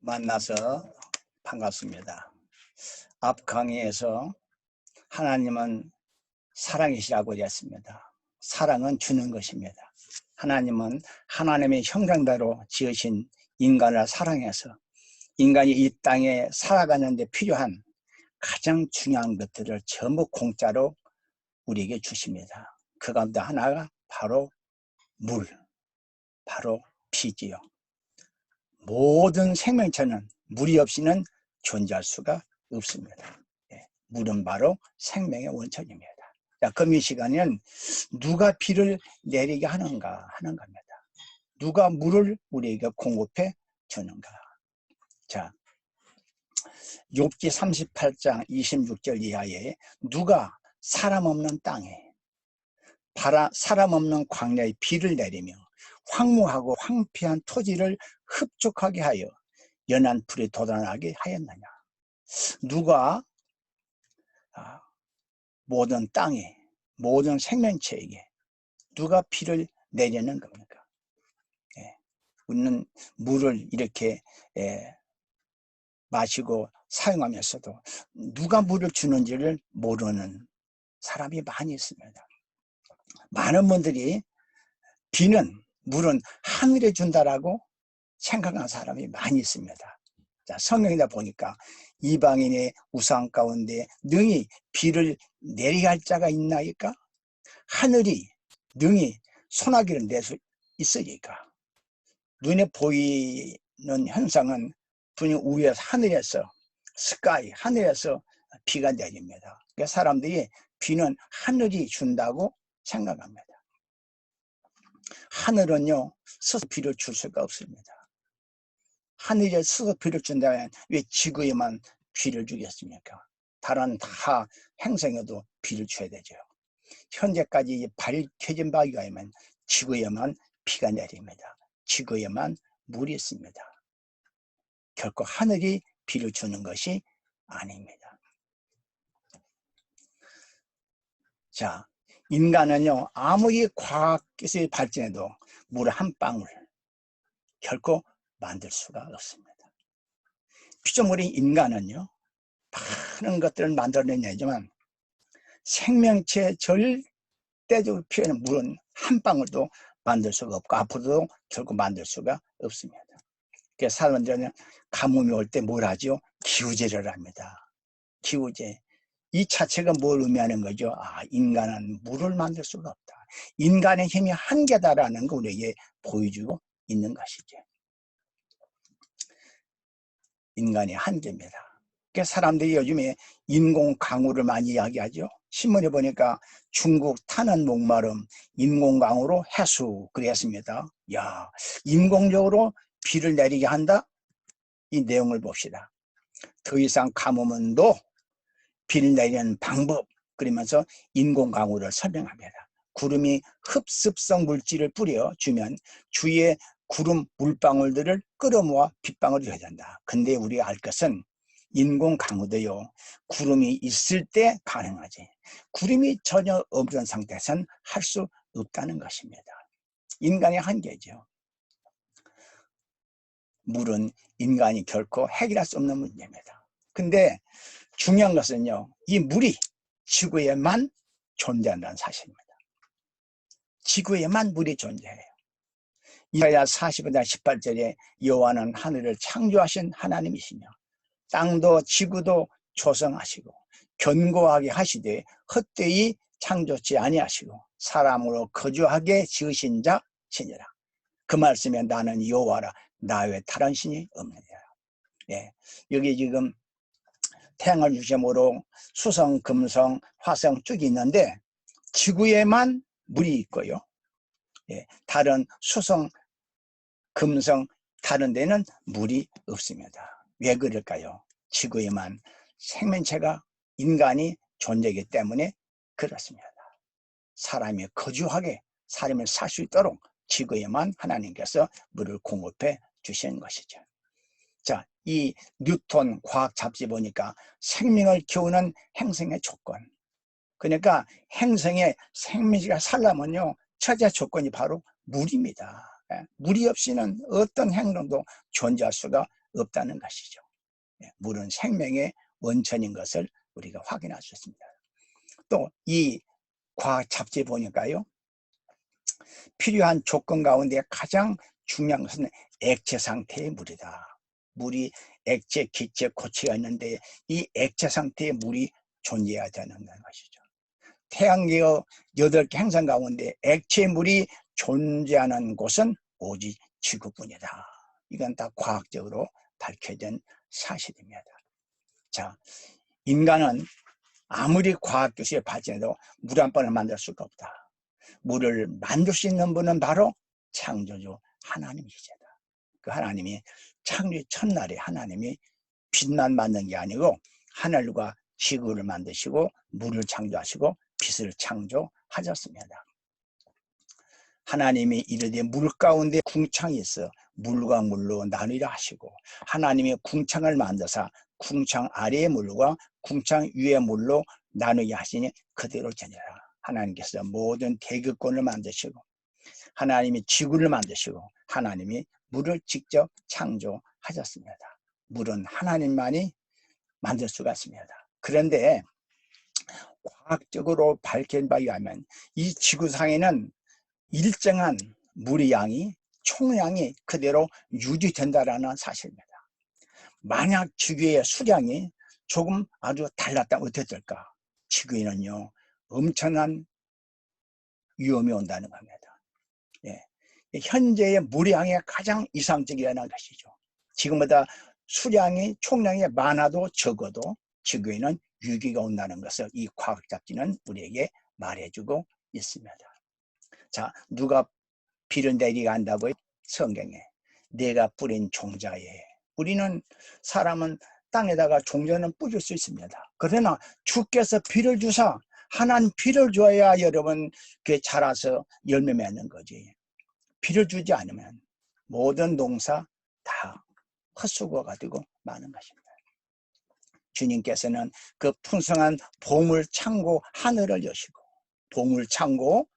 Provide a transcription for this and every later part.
만나서 반갑습니다. 앞 강의에서 하나님은 사랑이시라고 했습니다. 사랑은 주는 것입니다. 하나님은 하나님의 형상대로 지으신 인간을 사랑해서 인간이 이 땅에 살아가는 데 필요한 가장 중요한 것들을 전부 공짜로 우리에게 주십니다. 그 가운데 하나가 바로 물, 바로 피지요. 모든 생명체는 물이 없이는 존재할 수가 없습니다. 물은 바로 생명의 원천입니다. 자, 그럼 이 시간에는 누가 비를 내리게 하는가 하는 겁니다. 누가 물을 우리에게 공급해 주는가. 자, 욥기 38장 26절 이하에 누가 사람 없는 땅에 사람 없는 광야에 비를 내리며 황무하고 황폐한 토지를 흡족하게 하여 연한 풀이 돋아나게 하였느냐. 누가 모든 땅에 모든 생명체에게 누가 비를 내리는 겁니까? 우리는 물을 이렇게 마시고 사용하면서도 누가 물을 주는지를 모르는 사람이 많이 있습니다. 많은 분들이 물은 하늘에 준다라고 생각하는 사람이 많이 있습니다. 자, 성경에다 보니까 이방인의 우상 가운데 능히 비를 내리게 할 자가 있나이까? 하늘이 능히 소나기를 낼 수 있으니까. 눈에 보이는 현상은 분명 위에서 하늘에서 비가 내립니다. 그러니까 사람들이 비는 하늘이 준다고 생각합니다. 하늘은요, 스스로 비를 줄 수가 없습니다. 하늘에 스스로 비를 준다면 왜 지구에만 비를 주겠습니까? 다른 다 행성에도 비를 줘야 되죠. 현재까지 밝혀진 바에 의하면 지구에만 비가 내립니다. 지구에만 물이 있습니다. 결코 하늘이 비를 주는 것이 아닙니다. 자, 인간은요, 아무리 과학기술이 발전해도 물 한 방울 결코 만들 수가 없습니다. 피조물인 인간은요, 많은 것들을 만들어내지만 생명체 절대적으로 필요한 물은 한 방울도 만들 수가 없고 앞으로도 결코 만들 수가 없습니다. 그래서 사람들은 가뭄이 올 때 뭘 하죠? 기우제를 합니다. 기우제. 이 자체가 뭘 의미하는 거죠? 인간은 물을 만들 수가 없다. 인간의 힘이 한계다라는 걸 우리에게 보여주고 있는 것이죠. 인간의 한계입니다. 그래서 사람들이 요즘에 인공강우를 많이 이야기하죠. 신문에 보니까 중국 타는 목마름 인공강우로 해수 그랬습니다. 야, 인공적으로 비를 내리게 한다? 이 내용을 봅시다. 더 이상 가뭄은도 비를 내리는 방법 그러면서 인공강우를 설명합니다. 구름이 흡습성 물질을 뿌려주면 주위에 구름 물방울들을 끌어모아 빗방울이 되어야 된다. 근데 우리가 알 것은 인공강우도요, 구름이 있을 때 가능하지 구름이 전혀 없는 상태에서는 할 수 없다는 것입니다. 인간의 한계죠. 물은 인간이 결코 해결할 수 없는 문제입니다. 근데 중요한 것은요, 이 물이 지구에만 존재한다는 사실입니다. 지구에만 물이 존재해요. 이사야 45장 18절에 여호와는 하늘을 창조하신 하나님이시며 땅도 지구도 조성하시고 견고하게 하시되 헛되이 창조치 아니하시고 사람으로 거주하게 지으신 자시니라. 그 말씀에 나는 여호와라 나 외 다른 신이 없느니라. 여기 지금 태양을 중심으로 수성, 금성, 화성 쭉 있는데 지구에만 물이 있고요. 다른 수성, 금성 다른 데는 물이 없습니다. 왜 그럴까요? 지구에만 생명체가 인간이 존재이기 때문에 그렇습니다. 사람이 거주하게 사람이 살 수 있도록 지구에만 하나님께서 물을 공급해 주시는 것이죠. 자, 이 뉴턴 과학 잡지 보니까 생명을 키우는 행성의 조건. 그러니까 행성에 생명체가 살려면요, 첫째 조건이 바로 물입니다. 물이 없이는 어떤 행동도 존재할 수가 없다는 것이죠. 물은 생명의 원천인 것을 우리가 확인할 수 있습니다. 또 이 과학 잡지에 보니까요, 필요한 조건 가운데 가장 중요한 것은 액체 상태의 물이다. 물이 액체, 기체, 고체가 있는데 이 액체 상태의 물이 존재해야 되는 것이죠. 태양계의 8개 행성 가운데 액체 물이 존재하는 곳은 오직 지구뿐이다. 이건 다 과학적으로 밝혀진 사실입니다. 자, 인간은 아무리 과학 기술이 발전해도 물 한 번을 만들 수가 없다. 물을 만들 수 있는 분은 바로 창조주 하나님이시다. 그 하나님이 창조 첫날에 하나님이 빛만 만든 게 아니고 하늘과 지구를 만드시고 물을 창조하시고 빛을 창조하셨습니다. 하나님이 이르되 물 가운데 궁창이 있어 물과 물로 나누리라 하시고, 하나님이 궁창을 만드사 궁창 아래의 물과 궁창 위의 물로 나누게 하시니 그대로 되니라. 하나님께서 모든 대기권을 만드시고 하나님이 지구를 만드시고 하나님이 물을 직접 창조하셨습니다. 물은 하나님만이 만들 수가 있습니다. 그런데 과학적으로 밝힌 바에 의하면 이 지구상에는 일정한 물의 양이 총량이 그대로 유지된다라는 사실입니다. 만약 지구의 수량이 조금 아주 달랐다면 어떻게 될까? 지구에는요 엄청난 위험이 온다는 겁니다. 현재의 물의 양이 가장 이상적이라는 것이죠. 지금보다 수량이 총량이 많아도 적어도 지구에는 위기가 온다는 것을 이 과학 잡지는 우리에게 말해주고 있습니다. 자, 누가 비를 내리게 한다고요? 성경에 내가 뿌린 종자에. 우리는 사람은 땅에다가 종자는 뿌릴 수 있습니다. 그러나 주께서 비를 주사 하나님 비를 줘야 여러분 그게 자라서 열매 맺는 거지. 비를 주지 않으면 모든 농사 다 헛수고가 되고 마는 것입니다. 주님께서는 그 풍성한 보물 창고 하늘을 여시고 보물 창고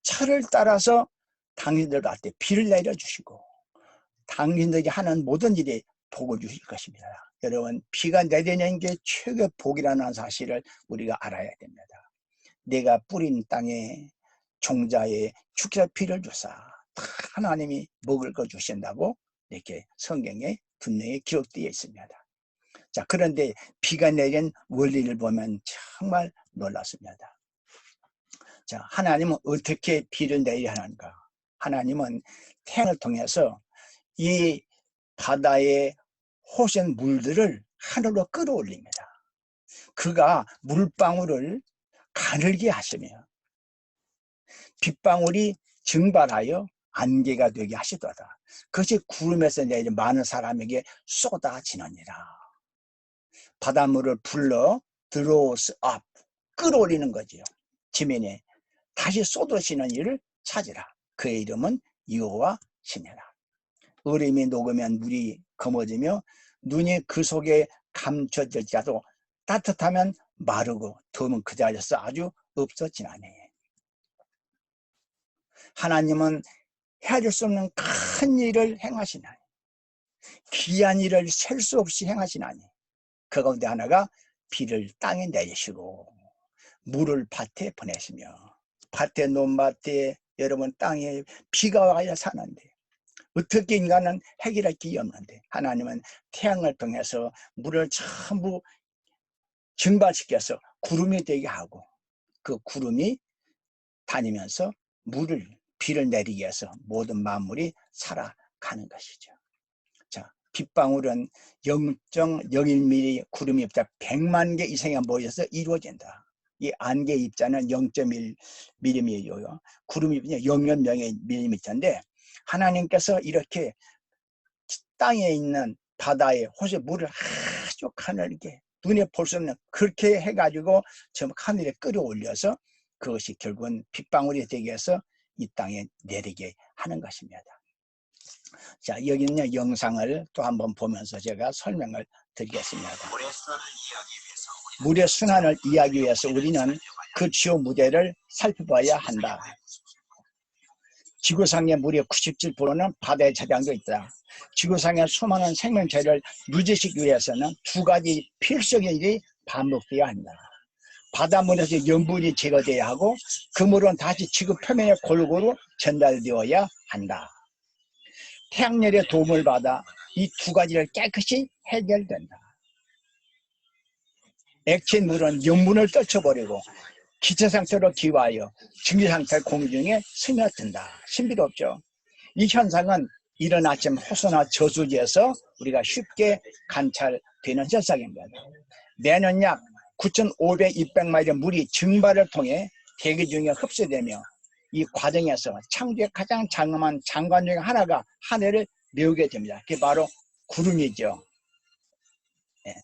철을 따라서 당신들한테 비를 내려주시고 당신들이 하는 모든 일에 복을 주실 것입니다. 여러분, 비가 내리는 게 최고의 복이라는 사실을 우리가 알아야 됩니다. 내가 뿌린 땅에 종자에 주께서 비를 주사 하나님이 먹을 거 주신다고 이렇게 성경에 분명히 기록되어 있습니다. 자, 그런데 비가 내린 원리를 보면 정말 놀랐습니다. 자, 하나님은 어떻게 비를 내리게 하는가? 하나님은 태양을 통해서 이 바다의 호수의 물들을 하늘로 끌어올립니다. 그가 물방울을 가늘게 하시며 빗방울이 증발하여 안개가 되게 하시도다. 그것이 구름에서 내려 많은 사람에게 쏟아지느니라. 바닷물을 불러 드로우스 업 끌어올리는 거지요. 지면에 다시 쏟으시는 일을 찾으라. 그의 이름은 여호와시니라. 얼음이 녹으면 물이 검어지며 눈이 그 속에 감춰질지라도 따뜻하면 마르고 더우면 그 자리에서 아주 없어지나니. 하나님은 헤아릴 수 없는 큰 일을 행하시나니, 귀한 일을 셀 수 없이 행하시나니, 그 가운데 하나가 비를 땅에 내리시고 물을 밭에 보내시며, 밭에 논밭에 여러분 땅에 비가 와야 사는데 어떻게 인간은 해결할 길이 없는데 하나님은 태양을 통해서 물을 전부 증발시켜서 구름이 되게 하고 그 구름이 다니면서 비를 내리게 해서 모든 만물이 살아가는 것이죠. 자, 빗방울은 0.01mm 구름이 입자 100만 개 이상이 모여서 이루어진다. 이 안개 입자는 0.1mm예요. 구름이 입자는 0.01mm인데 하나님께서 이렇게 땅에 있는 바다에 호수에 물을 아주 가늘게 눈에 볼 수 없는 그렇게 해가지고 저 하늘에 끌어올려서 그것이 결국은 빗방울이 되게 해서 이 땅에 내리게 하는 것입니다. 자, 여기는 영상을 또 한번 보면서 제가 설명을 드리겠습니다. 물의 순환을 이해하기 위해서 우리는 그 주요 무대를 살펴봐야 한다. 지구상의 물의 97%는 바다에 저장되어 있다. 지구상의 수많은 생명체를 유지시키기 위해서는 두 가지 필수적인 일이 반복되어야 한다. 바닷물에서 염분이 제거되어야 하고 그 물은 다시 지구 표면에 골고루 전달되어야 한다. 태양열의 도움을 받아 이 두 가지를 깨끗이 해결된다. 액체 물은 염분을 떨쳐버리고 기체 상태로 기화하여 증기 상태 공기 중에 스며든다. 신비롭죠? 이 현상은 이른 아침 호수나 저수지에서 우리가 쉽게 관찰되는 현상입니다. 매년 약 9,500, 600마일의 물이 증발을 통해 대기 중에 흡수되며 이 과정에서 창조의 가장 장엄한 장관 중에 하나가 하늘을 메우게 됩니다. 그게 바로 구름이죠. 네.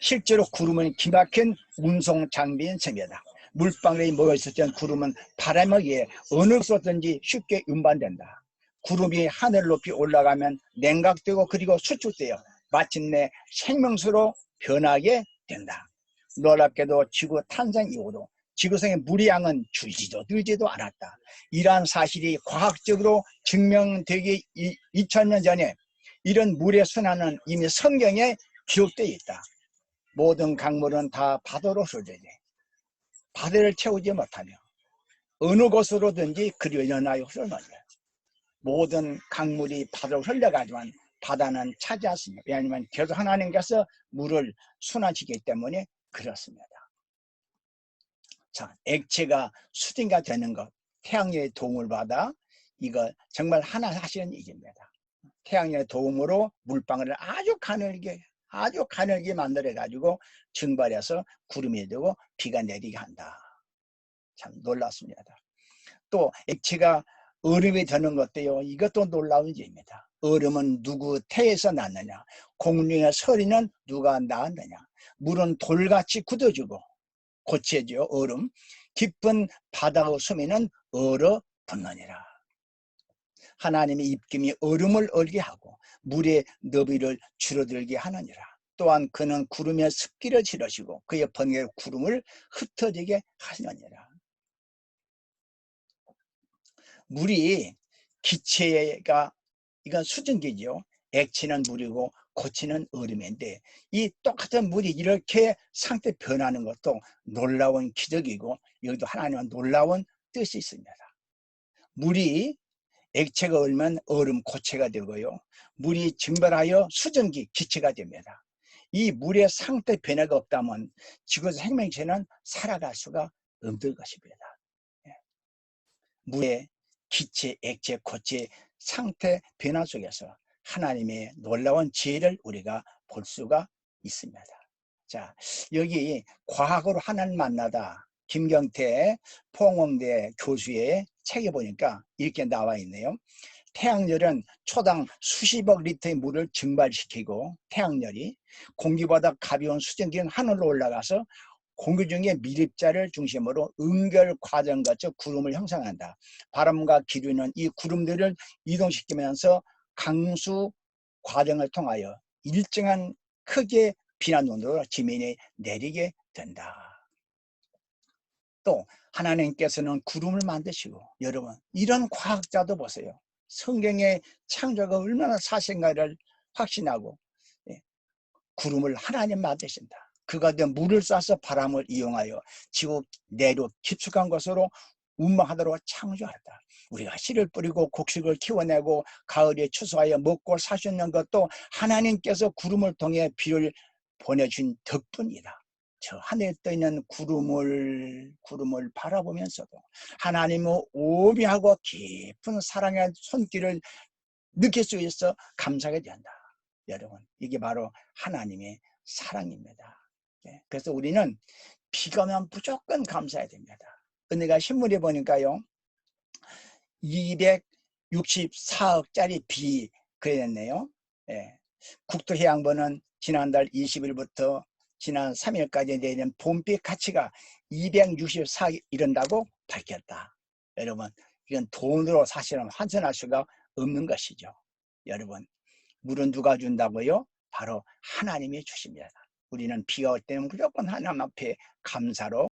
실제로 구름은 기막힌 운송 장비인 셈이다. 물방울이 모여있을 때 구름은 바람에 의해 어느 곳이든지 쉽게 운반된다. 구름이 하늘 높이 올라가면 냉각되고 그리고 수축되어 마침내 생명수로 변하게 된다. 놀랍게도 지구 탄생 이후로 지구상의 물의 양은 줄지도 늘지도 않았다. 이러한 사실이 과학적으로 증명되기 2000년 전에 이런 물의 순환은 이미 성경에 기록되어 있다. 모든 강물은 다 바다로 흐르되 바다를 채우지 못하며 어느 곳으로든지 그리 연하여 흐르느니라. 모든 강물이 바다로 흘러가지만 바다는 차지 않습니다. 왜냐하면 계속 하나님께서 물을 순환시키기 때문에 그렇습니다. 자, 액체가 수증기가 되는 것, 태양열의 도움을 받아 이거 정말 하나 하시는 일입니다. 태양열의 도움으로 물방울을 아주 가늘게 만들어 가지고 증발해서 구름이 되고 비가 내리게 한다. 참 놀랍습니다. 또 액체가 얼음이 되는 것도요, 이것도 놀라운 일입니다. 얼음은 누구 태에서 났느냐, 공중의 서리는 누가 낳았느냐, 물은 돌같이 굳어지고 고체죠. 얼음. 깊은 바다의 수면은 얼어붙느니라. 하나님의 입김이 얼음을 얼게 하고 물의 너비를 줄어들게 하느니라. 또한 그는 구름의 습기를 실으시고 그의 번개의 구름을 흩어지게 하시느니라. 물이 기체가 이건 수증기죠. 액체는 물이고 고체는 얼음인데 이 똑같은 물이 이렇게 상태 변하는 것도 놀라운 기적이고 여기도 하나님은 놀라운 뜻이 있습니다. 물이 액체가 얼면 얼음 고체가 되고요. 물이 증발하여 수증기 기체가 됩니다. 이 물의 상태 변화가 없다면 지구 생명체는 살아갈 수가 없을 것입니다. 물의 기체, 액체, 고체 상태 변화 속에서 하나님의 놀라운 지혜를 우리가 볼 수가 있습니다. 자, 여기 과학으로 하나님 만나다 김경태 포항공대 교수의 책에 보니까 이렇게 나와 있네요. 태양열은 초당 수십억 리터의 물을 증발시키고 태양열이 공기보다 가벼운 수증기는 하늘로 올라가서 공기 중에 미립자를 중심으로 응결 과정 거쳐 구름을 형성한다. 바람과 기류는 이 구름들을 이동시키면서 강수 과정을 통하여 일정한 크기의 비난론으로 지면에 내리게 된다. 또 하나님께서는 구름을 만드시고, 여러분 이런 과학자도 보세요. 성경의 창조가 얼마나 사실인가를 확신하고 구름을 하나님 만드신다. 그가 물을 쏴서 바람을 이용하여 지구 내로 깊숙한 곳으로 운망하도록 창조하였다. 우리가 씨를 뿌리고 곡식을 키워내고 가을에 추수하여 먹고 살 수 있는 것도 하나님께서 구름을 통해 비를 보내준 덕분이다. 저 하늘에 떠있는 구름을 바라보면서도 하나님의 오묘하고 깊은 사랑의 손길을 느낄 수 있어 감사하게 된다. 여러분, 이게 바로 하나님의 사랑입니다. 그래서 우리는 비가 오면 무조건 감사해야 됩니다. 은혜가 신문에 보니까요, 264억짜리 비 그랬네요. 국토해양부는 지난달 20일부터 지난 3일까지 내린 봄비 가치가 264억이 이른다고 밝혔다. 여러분, 이건 돈으로 사실은 환산할 수가 없는 것이죠. 여러분, 물은 누가 준다고요? 바로 하나님이 주십니다. 우리는 비가 올 때는 무조건 하나님 앞에 감사로